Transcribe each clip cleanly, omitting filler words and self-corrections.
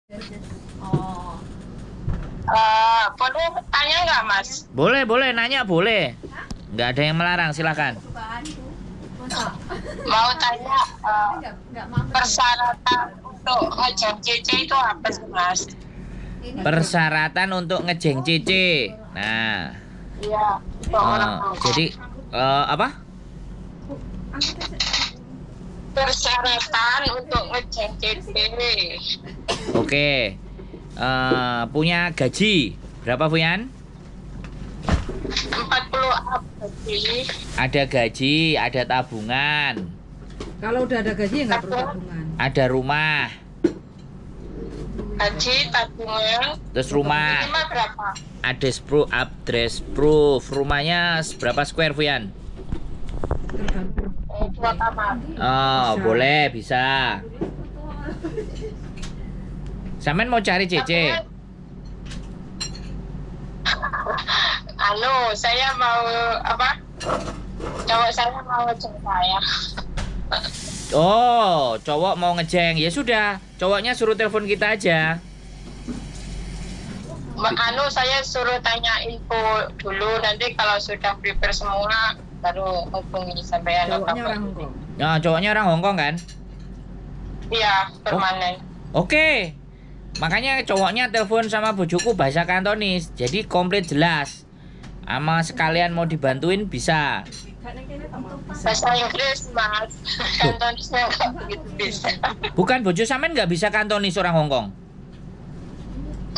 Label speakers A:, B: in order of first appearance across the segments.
A: Oh.
B: Boleh tanya nggak, Mas?
C: Boleh, boleh nanya boleh. Nggak ada yang melarang, silakan.
A: Masa?
B: Mau tanya
A: Nggak mampu.
B: persyaratan untuk ngejeng CC itu apa sih, Mas?
C: Persyaratan untuk ngejeng CC. Nah,
B: Iya, untuk orang tua.
C: jadi apa?
B: Persyaratan untuk ngejeng CC.
C: Oke. Punya gaji berapa, Fuyan?
B: 40 up gaji.
C: Ada gaji, ada tabungan,
D: Kalau udah ada gaji ya nggak perlu tabungan.
C: ada rumah,
B: Gaji, tabungan.
C: terus rumah,
B: Minimal berapa?
C: address proof. Rumahnya berapa square, Fuyan?
D: Tergantung.
B: 2 kamar.
C: Oh,
D: Bisa.
C: boleh, bisa. Sampean mau cari CC?
B: Saya mau apa? Cowok saya mau ngejeng saya.
C: Oh, cowok mau ngejeng. Ya sudah, cowoknya suruh telepon kita aja.
B: Saya suruh tanya info dulu, nanti kalau sudah prepare semua baru hubungi sampean.
D: Cowoknya orang Hongkong.
C: Nah, cowoknya orang Hongkong kan?
B: Iya, permanen.
C: Oke. Makanya cowoknya telepon sama bojoku bahasa Kantonis. Jadi komplit jelas. Ama sekalian mau dibantuin bisa.
B: Bahasa Inggris, Mas. Kantonisnya nggak begitu bisa.
C: Bukan, bojo sampean nggak bisa Kantonis orang Hongkong.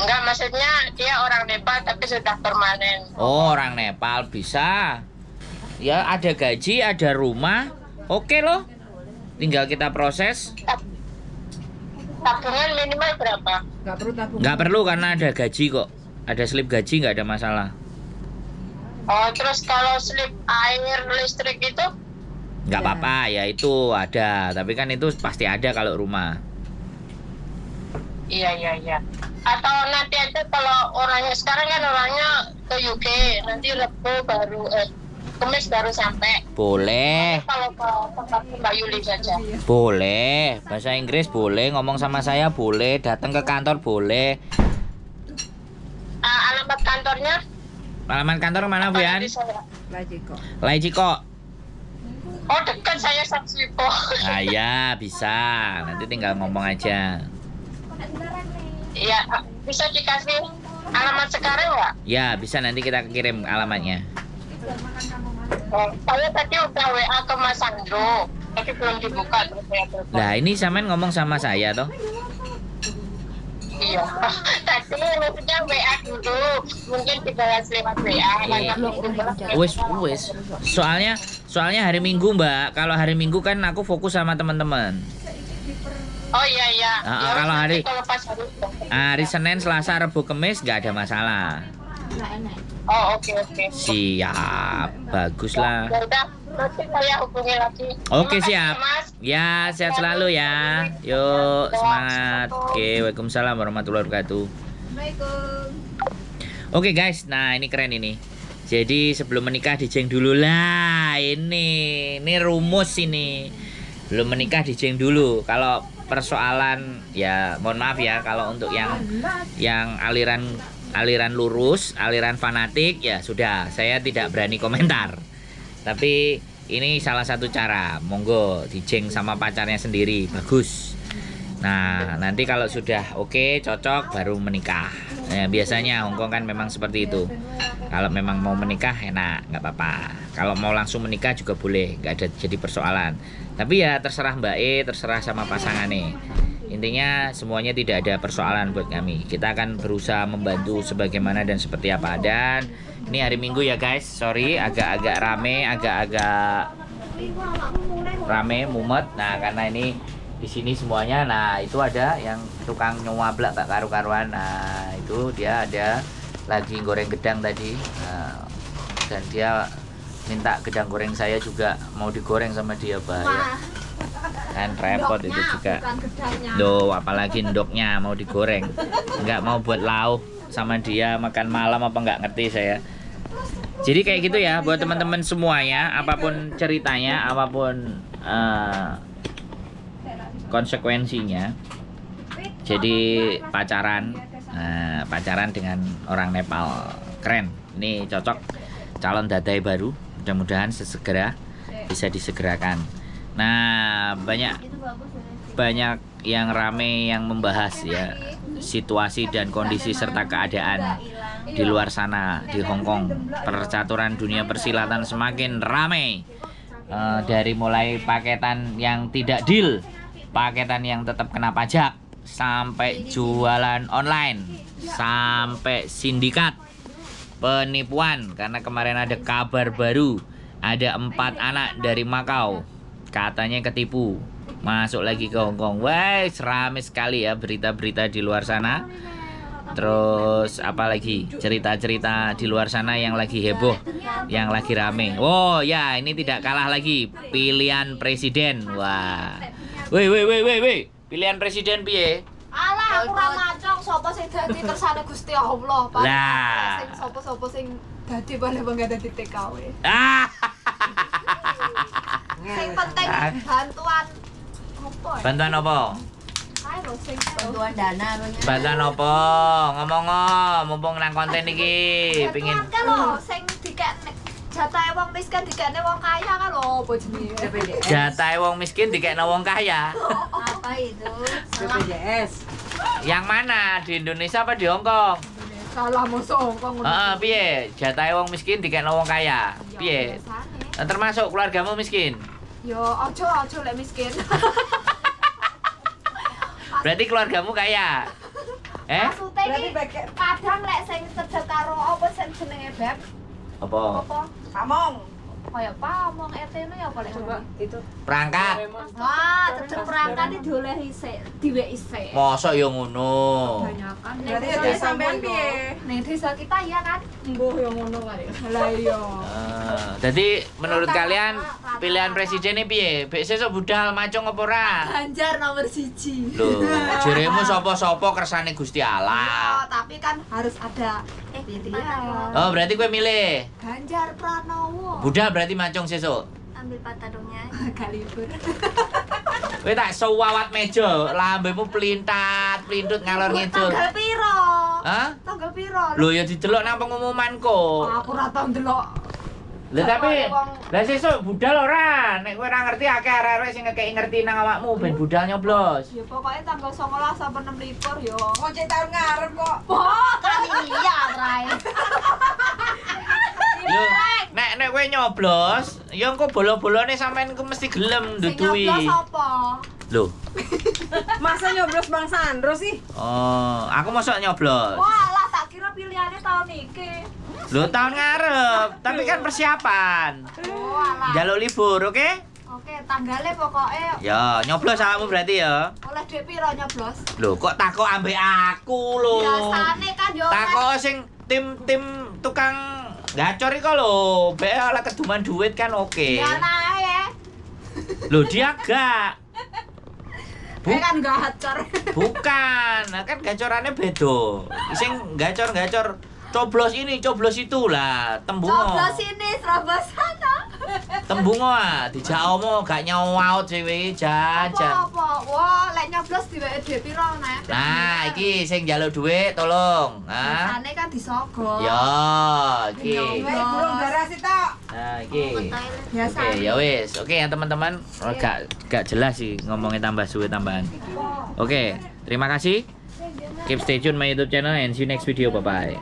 B: Enggak, maksudnya dia orang Nepal tapi sudah permanen.
C: Oh, orang Nepal bisa. Ya, ada gaji, ada rumah. Oke loh. Tinggal kita proses.
B: Tabungan minimal berapa?
D: Nggak perlu tabungan.
C: Nggak perlu karena ada gaji kok. Ada slip gaji, nggak ada masalah.
B: Oh, terus kalau slip air listrik itu?
C: Nggak apa-apa, ya itu ada. Tapi kan itu pasti ada kalau rumah.
B: Iya. Atau nanti aja kalau orangnya sekarang kan orangnya ke UK, nanti Rabu baru Kamis baru sampai.
C: Boleh,
B: Kalau ke tempat Mbak Yuli saja.
C: boleh. Bahasa Inggris boleh, ngomong sama saya boleh, datang ke kantor boleh.
B: Alamat kantornya?
C: Alamat kantor mana, Bu Yan?
B: Di saya.
D: Lagi kok.
C: Laiciko.
B: Oh, dekat saya Saksipo.
C: Nah, ya bisa. Nanti tinggal ngomong aja.
B: Iya, bisa dikasih alamat sekarang nggak?
C: Ya, bisa nanti kita kirim alamatnya.
B: Saya tadi udah WA ke Mas Sandro, tapi belum dibuka.
C: Nah, ini sampean ngomong sama saya toh.
B: Iya. Tadi maksudnya WA dulu, mungkin dibalas lewat WA.
C: Wes. Soalnya hari Minggu, Mbak. Kalau hari Minggu kan aku fokus sama teman-teman.
B: Oh iya. Ya,
C: Kalau
B: nanti kalau pas hari
C: hari Senin, Selasa, Rabu, Kamis nggak ada masalah.
B: Oh, oke.
C: Siap, bagus lah.
B: Ya udah, nanti saya hubungi lagi.
C: Oke,
B: Terima kasih,
C: siap.
B: Mas.
C: Ya, sehat selalu ya. Yuk, semangat. Oke, waalaikumsalam warahmatullahi wabarakatuh. Oke guys, nah ini keren ini. Jadi sebelum menikah dijeng dulu lah. Ini rumus ini. Belum menikah dijeng dulu. Kalau persoalan ya mohon maaf ya kalau untuk yang aliran lurus, aliran fanatik ya sudah saya tidak berani komentar. Tapi ini salah satu cara. Monggo dijeng sama pacarnya sendiri, bagus. Nah, nanti kalau sudah oke, cocok baru menikah. Nah, biasanya Hongkong kan memang seperti itu. Kalau memang mau menikah enak, nggak apa-apa. Kalau mau langsung menikah juga boleh, nggak ada jadi persoalan. Tapi ya terserah Mbak E, terserah sama pasangannya. Intinya semuanya tidak ada persoalan buat kami. Kita akan berusaha membantu sebagaimana dan seperti apa. Dan ini hari Minggu ya guys, sorry agak-agak rame, mumet. Nah karena ini di sini semuanya, nah itu ada yang tukang nyowablak tak karu-karuan. Nah itu dia ada lagi goreng gedang tadi. Nah, dan dia minta gedang goreng saya juga mau digoreng sama dia, bahaya kan, repot itu juga. Duh, apalagi ndoknya mau digoreng, nggak mau buat lauk sama dia makan malam apa nggak ngerti saya. Jadi kayak gitu ya buat teman-teman semuanya, apapun ceritanya, apapun konsekuensinya, Jadi pacaran, pacaran dengan orang Nepal, keren. Ini cocok calon dadai baru. Mudah-mudahan sesegera bisa disegerakan. Nah, banyak yang rame yang membahas ya situasi dan kondisi serta keadaan di luar sana di Hong Kong. Percaturan dunia persilatan semakin ramai. Dari mulai paketan yang tidak deal, paketan yang tetap kena pajak, sampai jualan online, sampai sindikat penipuan. Karena kemarin ada kabar baru, ada 4 anak dari Makau katanya ketipu masuk lagi ke Hong Kong. Wah, ramai sekali ya berita-berita di luar sana. Terus apalagi cerita-cerita di luar sana yang lagi heboh, yang lagi rame. Oh ya, ini tidak kalah lagi pilihan presiden. Wah, weh, pilihan presiden piye?
A: Alah, aku ora macong sapa sing dadi kersane Gusti Allah.
C: Lah.
A: Sing sapa sing dadi paling bangga dadi TKW.
C: Ah,
A: Sing penting bantuan apa? ya?
C: bantuan apa?
A: Ae lho sing bantuan dana
C: Bantuan apa? Ngomong mumpung nang konten iki pingin.
A: Bantuan kan lho sing dikekne jatahe wong miskin dikekne wong kaya kan lho apa jenenge?
C: Jatahe wong miskin dikekno wong kaya.
A: Apa itu? Salah.
D: BPJS.
C: Yang mana? Di Indonesia apa di Hong Kong?
A: Salah mosok Hongkong ngono.
C: Heeh, piye? Jatahe wong miskin dikekno wong kaya. Piye? Termasuk keluargamu miskin.
A: Yo aja lek miskin.
C: Berarti keluargamu kaya.
A: Maksudnya
D: Berarti
A: iki kadang lek sing cedhek karo apa sing jenenge Beb?
C: Apa?
A: Apa?
D: Pamong.
A: Kaya pamong etene ya apa lek
D: Coba itu.
C: Perangkat.
A: Wah, cedhek perangkat iki diolehi sik, diweki sik.
C: Mosok yo ngono.
A: Banyakan.
D: Berarti ada sampean piye?
A: Ning desa kita iya kan?
D: Mbuh yo ngono kali. Lah iya.
C: Jadi menurut kalian pilihan presiden ini piye? Bek sesuk budal macung apa ora?
A: Ganjar nomor 1.
C: Lho, jeremu sapa-sapa kersane Gusti
A: Ya,
C: Allah.
A: tapi kan harus ada pilihan.
C: Oh, berarti gue milih.
A: Ganjar Pranowo.
C: Budal berarti macung sesuk.
A: Ambil patadongnya. Kalibur.
C: Kowe tak sewawat meja, lambemu pelintat, pelintut ngalor ngidul.
A: Tanggal piro?
C: Hah?
A: Tanggal piro?
C: Lho ya didelok nang pengumuman kok.
A: Aku ora tau ndelok.
C: Lah tapi lah sesuk budal ora. Nek kowe ora ngerti akeh arek-arek sing ngekeki ngerti nang awakmu ben budal nyoblos.
A: Ya pokoknya tanggal 19 sampai 26 yo.
D: Kok cek tahun ngarep kok.
A: Oh, kan iya, Rai.
C: Yo, nek kowe nyoblos, ya engko bolo-bolone sampean ku mesti gelem
A: Sing
C: nduduhi.
A: nyoblos apa?
C: Lho.
D: Masa nyoblos Bang Sandro sih?
C: Oh, aku mosok nyoblos.
A: Wah, lah tak kira pilihannya tahun iki.
C: Lho tahun ngarep, tapi kan persiapan.
A: Oh, alah.
C: Jaluk libur, oke?
A: Oke, tanggalnya pokoknya
C: Ya, nyoblos awakmu berarti ya.
A: oleh duit piro nyoblos?
C: Lho, kok takok ambek aku lho.
A: Biasane kan yo.
C: Takok sing tim tukang gacor iku lho, be oleh keduman duit kan oke.
A: Ya nae.
C: Lho, dia gak.
A: Kan gacor.
C: Bukan, nah kan gacorannya beda. Sing gacor-gacor coblos ini, coblos itu lah, tembungo.
A: Coblos ini, terobos sana.
C: Tembungo ah, dijak omo gak nyawaut cewek jajan.
A: Apa? Wah, lek nyoblos diweke duit piro, Nek?
C: Nah, iki sing njaluk duit tolong. Hah?
A: Biasane kan disogok.
C: Ya, iki.
D: Wes burung darah sih tok.
C: Nah, iki.
A: Biasa.
C: Oke, ya wis. Oke ya teman-teman, oh, gak jelas sih ngomongnya tambah suwe tambahan. Oke, terima kasih. Keep stay tune my YouTube channel and see you next video. Bye bye.